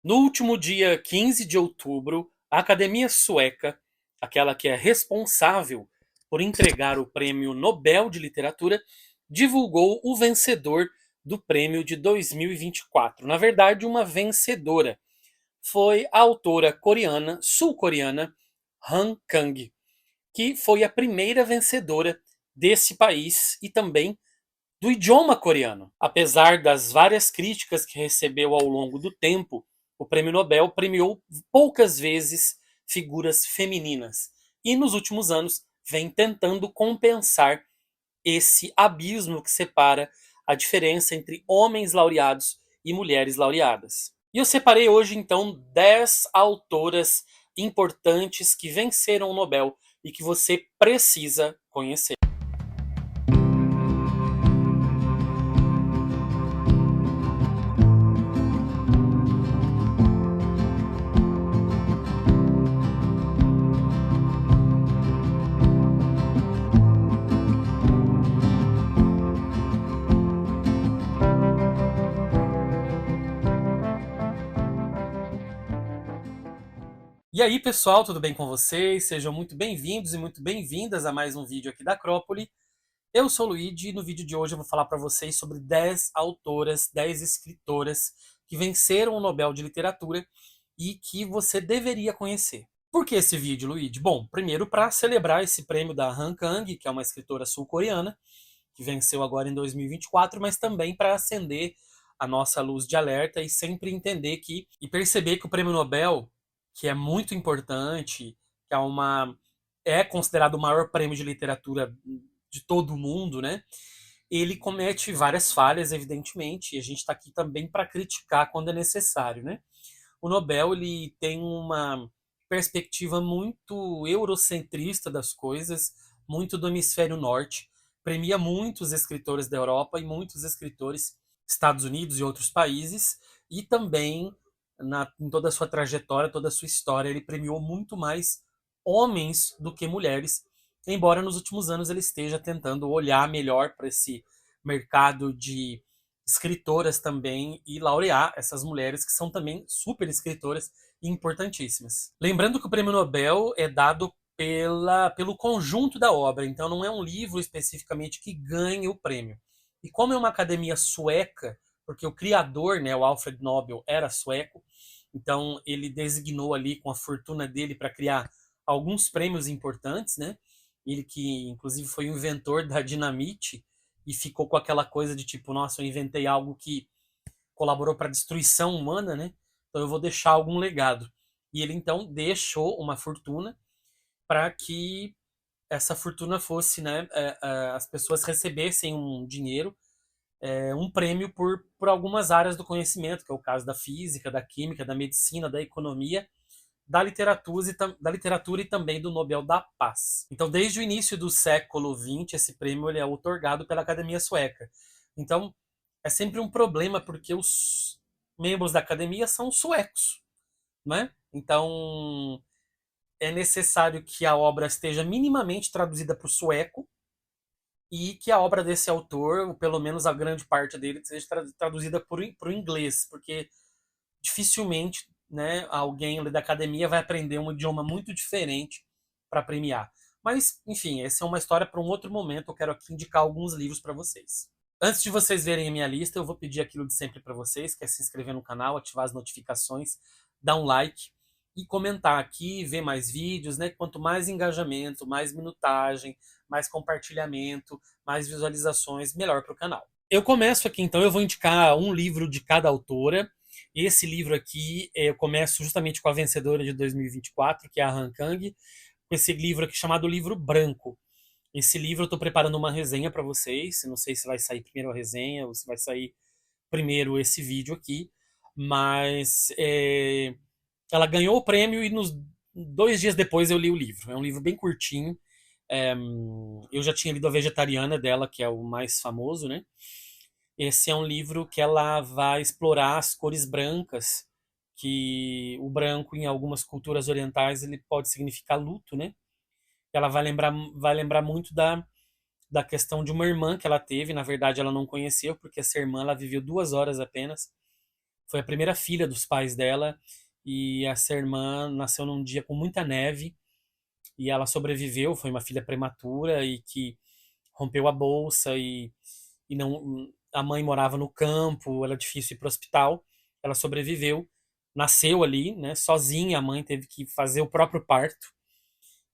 No último dia 15 de outubro, a Academia Sueca, aquela que é responsável por entregar o Prêmio Nobel de Literatura, divulgou o vencedor do prêmio de 2024. Na verdade, uma vencedora. Foi a autora coreana, sul-coreana, Han Kang, que foi a primeira vencedora desse país e também do idioma coreano. Apesar das várias críticas que recebeu ao longo do tempo, o Prêmio Nobel premiou poucas vezes figuras femininas e nos últimos anos vem tentando compensar esse abismo que separa a diferença entre homens laureados e mulheres laureadas. E eu separei hoje então 10 autoras importantes que venceram o Nobel e que você precisa conhecer. E aí, pessoal, tudo bem com vocês? Sejam muito bem-vindos e muito bem-vindas a mais um vídeo aqui da Acrópole. Eu sou o Luigi e no vídeo de hoje eu vou falar para vocês sobre 10 autoras, 10 escritoras que venceram o Nobel de Literatura e que você deveria conhecer. Por que esse vídeo, Luigi? Bom, primeiro para celebrar esse prêmio da Han Kang, que é uma escritora sul-coreana, que venceu agora em 2024, mas também para acender a nossa luz de alerta e sempre entender que e perceber que o Prêmio Nobel, que é muito importante, que é considerado o maior prêmio de literatura de todo o mundo, né? Ele comete várias falhas, evidentemente, e a gente está aqui também para criticar quando é necessário, né? O Nobel ele tem uma perspectiva muito eurocentrista das coisas, muito do hemisfério norte, premia muitos escritores da Europa e muitos escritores dos Estados Unidos e outros países, e também em toda a sua trajetória, toda a sua história, ele premiou muito mais homens do que mulheres, embora nos últimos anos ele esteja tentando olhar melhor para esse mercado de escritoras também e laurear essas mulheres que são também super escritoras e importantíssimas. Lembrando que o prêmio Nobel é dado pelo conjunto da obra, então não é um livro especificamente que ganhe o prêmio. E como é uma academia sueca, porque o criador, né, o Alfred Nobel, era sueco, então ele designou ali com a fortuna dele para criar alguns prêmios importantes, né? Ele que inclusive foi o inventor da dinamite e ficou com aquela coisa de tipo, nossa, eu inventei algo que colaborou para a destruição humana, né? Então eu vou deixar algum legado. E ele então deixou uma fortuna para que essa fortuna fosse, né, as pessoas recebessem um dinheiro, um prêmio por algumas áreas do conhecimento, que é o caso da física, da química, da medicina, da economia, da literatura e também do Nobel da Paz. Então, desde o início do século XX, esse prêmio ele é otorgado pela Academia Sueca. Então, é sempre um problema porque os membros da academia são suecos, né? Então, é necessário que a obra esteja minimamente traduzida para o sueco e que a obra desse autor, ou pelo menos a grande parte dele, seja traduzida para o inglês, porque dificilmente, né, alguém da academia vai aprender um idioma muito diferente para premiar. Mas, enfim, essa é uma história para um outro momento. Eu quero aqui indicar alguns livros para vocês. Antes de vocês verem a minha lista, eu vou pedir aquilo de sempre para vocês, que é se inscrever no canal, ativar as notificações, dar um like e comentar aqui, ver mais vídeos, né? Quanto mais engajamento, mais minutagem, mais compartilhamento, mais visualizações, melhor para o canal. Eu começo aqui, então, eu vou indicar um livro de cada autora. Esse livro aqui, eu começo justamente com a vencedora de 2024, que é a Han Kang, com esse livro aqui chamado Livro Branco. Esse livro eu estou preparando uma resenha para vocês. Não sei se vai sair primeiro a resenha ou se vai sair primeiro esse vídeo aqui. Mas ela ganhou o prêmio e nos 2 dias depois eu li o livro. É um livro bem curtinho. É, eu já tinha lido A Vegetariana dela, que é o mais famoso, né? Esse é um livro que ela vai explorar as cores brancas, que o branco em algumas culturas orientais ele pode significar luto, né? Ela vai lembrar muito da questão de uma irmã que ela teve. Na verdade, ela não conheceu, porque essa irmã ela viveu 2 horas apenas. foi a primeira filha dos pais dela, e essa irmã nasceu num dia com muita neve, e ela sobreviveu, foi uma filha prematura e que rompeu a bolsa e não, a mãe morava no campo, era difícil ir para o hospital, ela sobreviveu, nasceu ali, né, sozinha, a mãe teve que fazer o próprio parto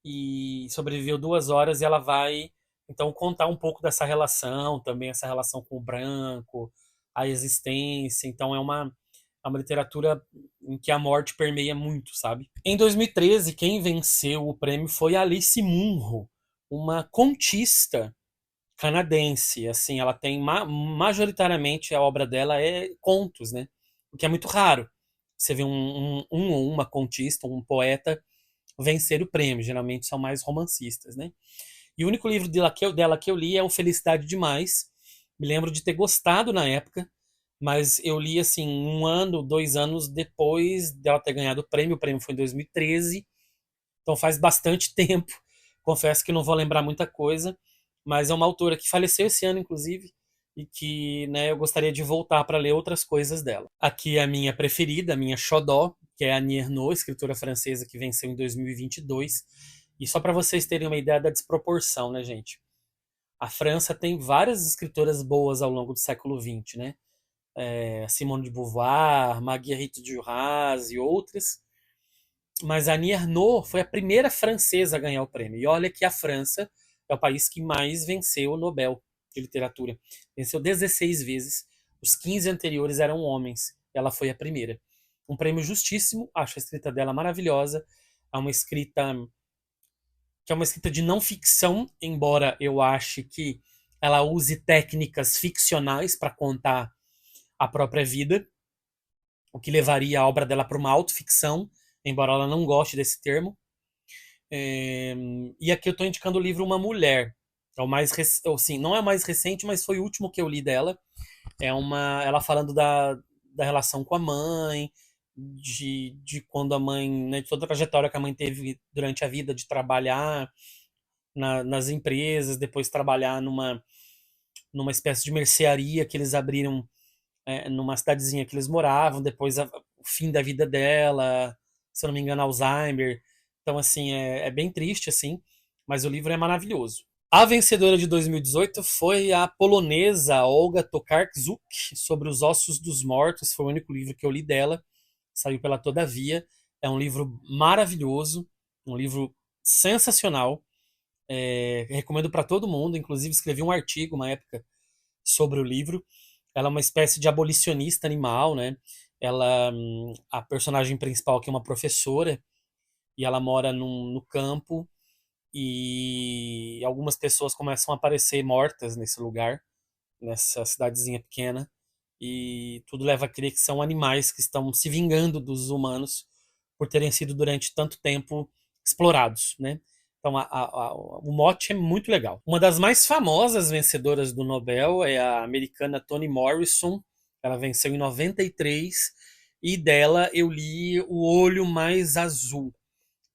e sobreviveu 2 horas e ela vai então contar um pouco dessa relação, também essa relação com o branco, a existência, então é uma literatura em que a morte permeia muito, sabe? Em 2013, quem venceu o prêmio foi a Alice Munro, uma contista canadense. Assim, ela tem majoritariamente a obra dela é contos, né? O que é muito raro. Você vê um ou uma contista, um poeta vencer o prêmio. Geralmente são mais romancistas, né? E o único livro dela que eu li é o Felicidade Demais. Me lembro de ter gostado na época, mas eu li assim 1 ano, 2 anos depois dela ter ganhado o prêmio. O prêmio foi em 2013, então faz bastante tempo. Confesso que não vou lembrar muita coisa, mas é uma autora que faleceu esse ano, inclusive, e que, né, eu gostaria de voltar para ler outras coisas dela. Aqui é a minha preferida, a minha xodó, que é a Annie Ernaux, escritora francesa que venceu em 2022. E só para vocês terem uma ideia da desproporção, né, gente? A França tem várias escritoras boas ao longo do século XX, né? Simone de Beauvoir, Marguerite Duras e outras. Mas a Annie Ernaux foi a primeira francesa a ganhar o prêmio. E olha que a França é o país que mais venceu o Nobel de Literatura. Venceu 16 vezes. Os 15 anteriores eram homens. Ela foi a primeira. Um prêmio justíssimo. Acho a escrita dela maravilhosa. É uma escrita que é uma escrita de não ficção, embora eu ache que ela use técnicas ficcionais para contar a própria vida, o que levaria a obra dela para uma autoficção, embora ela não goste desse termo. E aqui eu estou indicando o livro Uma Mulher. É o mais sim, não é o mais recente, mas foi o último que eu li dela. Ela falando da relação com a mãe, de quando a mãe, né, de toda a trajetória que a mãe teve durante a vida de trabalhar nas empresas, depois trabalhar numa espécie de mercearia que eles abriram numa cidadezinha que eles moravam, depois o fim da vida dela, se eu não me engano, Alzheimer. Então, assim, é bem triste, assim, mas o livro é maravilhoso. A vencedora de 2018 foi a polonesa Olga Tokarczuk, sobre os ossos dos mortos. Foi o único livro que eu li dela, saiu pela Todavia. É um livro maravilhoso, um livro sensacional. Recomendo para todo mundo, inclusive escrevi um artigo uma época sobre o livro. Ela é uma espécie de abolicionista animal, né? A personagem principal que é uma professora e ela mora no campo e algumas pessoas começam a aparecer mortas nesse lugar, nessa cidadezinha pequena, e tudo leva a crer que são animais que estão se vingando dos humanos por terem sido durante tanto tempo explorados, né? Então o mote é muito legal. Uma das mais famosas vencedoras do Nobel é a americana Toni Morrison. Ela venceu em 93 e dela eu li O Olho Mais Azul,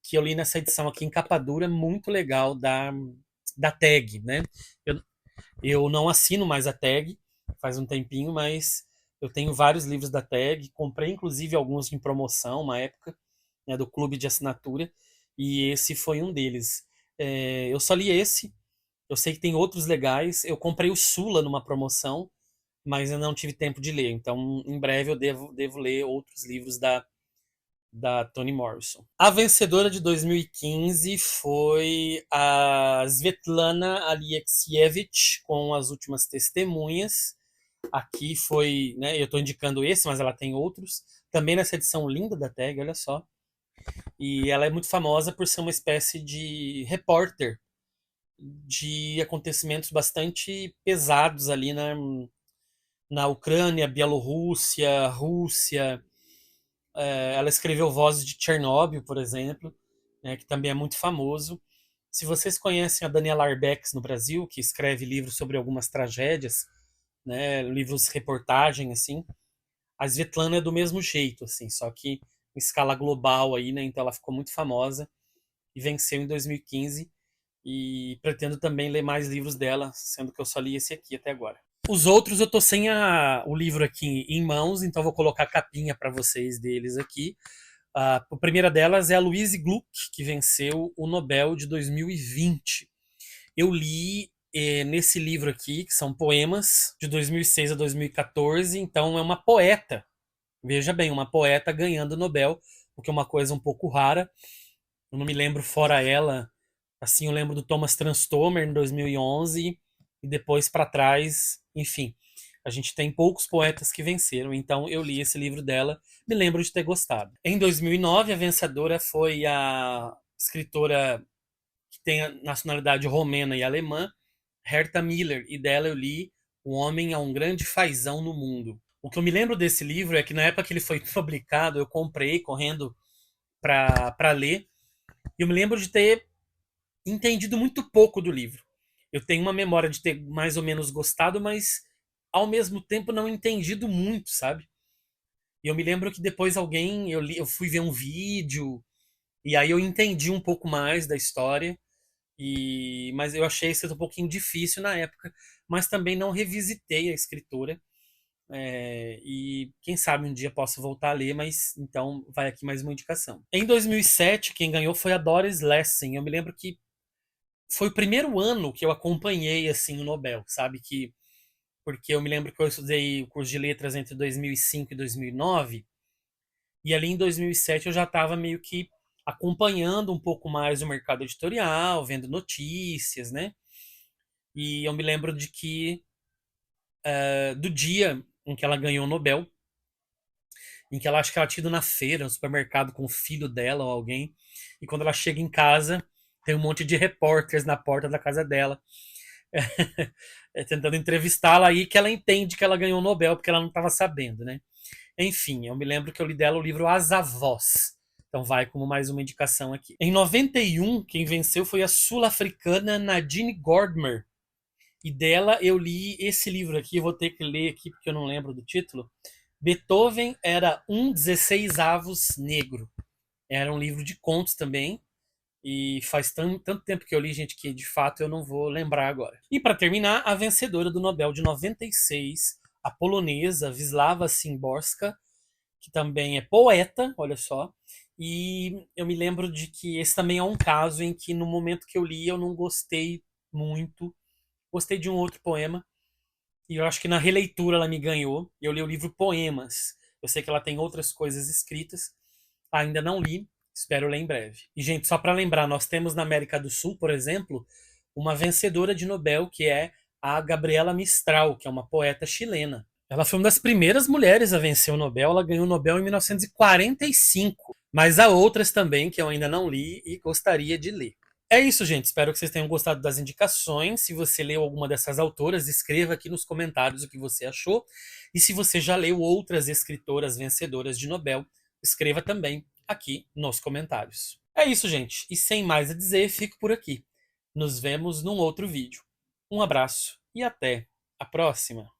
que eu li nessa edição aqui em capa dura, muito legal da Tag, né? Eu, eu não assino mais a Tag, faz um tempinho, mas eu tenho vários livros da Tag, comprei inclusive alguns em promoção, uma época, né, do clube de assinatura, e esse foi um deles. Eu só li esse, eu sei que tem outros legais, eu comprei o Sula numa promoção, mas eu não tive tempo de ler, então em breve eu devo ler outros livros da Toni Morrison. A vencedora de 2015 foi a Svetlana Alexievich, com As Últimas Testemunhas. Aqui foi, né, eu estou indicando esse, mas ela tem outros. Também nessa edição linda da Tag, olha só. E ela é muito famosa por ser uma espécie de repórter de acontecimentos bastante pesados ali na Ucrânia, Bielorrússia, Rússia. Ela escreveu Vozes de Chernobyl, por exemplo, né, que também é muito famoso. Se vocês conhecem a Daniela Arbex no Brasil, que escreve livros sobre algumas tragédias, né, livros reportagem assim, a Svetlana é do mesmo jeito, assim, só que em escala global aí, né? Então ela ficou muito famosa e venceu em 2015 e pretendo também ler mais livros dela, sendo que eu só li esse aqui até agora. Os outros eu tô sem o livro aqui em mãos, então vou colocar a capinha para vocês deles aqui. A primeira delas é a Louise Gluck, que venceu o Nobel de 2020. Eu li nesse livro aqui, que são poemas de 2006 a 2014, então é uma poeta. Veja bem, uma poeta ganhando o Nobel, o que é uma coisa um pouco rara. Eu não me lembro fora ela. Assim, eu lembro do Thomas Transtomer em 2011 e depois para trás, enfim. A gente tem poucos poetas que venceram, então eu li esse livro dela, me lembro de ter gostado. Em 2009, a vencedora foi a escritora que tem a nacionalidade romena e alemã, Herta Miller, e dela eu li O Homem é um Grande Fazão no Mundo. O que eu me lembro desse livro é que na época que ele foi publicado, eu comprei correndo para ler, e eu me lembro de ter entendido muito pouco do livro. Eu tenho uma memória de ter mais ou menos gostado, mas ao mesmo tempo não entendido muito, sabe? E eu me lembro que depois eu fui ver um vídeo e aí eu entendi um pouco mais da história. Mas eu achei isso um pouquinho difícil na época, mas também não revisitei a escritora. E quem sabe um dia posso voltar a ler, mas então vai aqui mais uma indicação. Em 2007, quem ganhou foi a Doris Lessing. Eu me lembro que foi o primeiro ano que eu acompanhei assim o Nobel, sabe? Porque eu me lembro que eu estudei o curso de letras entre 2005 e 2009, e ali em 2007 eu já estava meio que acompanhando um pouco mais o mercado editorial, vendo notícias, né? E eu me lembro de que do dia em que ela ganhou o Nobel, em que ela acho que ela tinha ido na feira, no supermercado com o filho dela ou alguém, e quando ela chega em casa, tem um monte de repórteres na porta da casa dela, tentando entrevistá-la aí que ela entende que ela ganhou o Nobel porque ela não estava sabendo, né? Enfim, eu me lembro que eu li dela o livro As Avós. Então vai como mais uma indicação aqui. Em 91, quem venceu foi a sul-africana Nadine Gordimer. E dela eu li esse livro aqui, eu vou ter que ler aqui porque eu não lembro do título. Beethoven era um 16avos negro. Era um livro de contos também. E faz tanto tempo que eu li, gente, que de fato eu não vou lembrar agora. E para terminar, a vencedora do Nobel de 96, a polonesa Wisława Szymborska, que também é poeta, olha só. E eu me lembro de que esse também é um caso em que no momento que eu li eu não gostei muito. Gostei de um outro poema. E eu acho que na releitura ela me ganhou. Eu li o livro Poemas. Eu sei que ela tem outras coisas escritas. Ainda não li. Espero ler em breve. E, gente, só para lembrar, nós temos na América do Sul, por exemplo, uma vencedora de Nobel, que é a Gabriela Mistral, que é uma poeta chilena. Ela foi uma das primeiras mulheres a vencer o Nobel. Ela ganhou o Nobel em 1945. Mas há outras também que eu ainda não li e gostaria de ler. É isso, gente. Espero que vocês tenham gostado das indicações. Se você leu alguma dessas autoras, escreva aqui nos comentários o que você achou. E se você já leu outras escritoras vencedoras de Nobel, escreva também aqui nos comentários. É isso, gente. E sem mais a dizer, fico por aqui. Nos vemos num outro vídeo. Um abraço e até a próxima.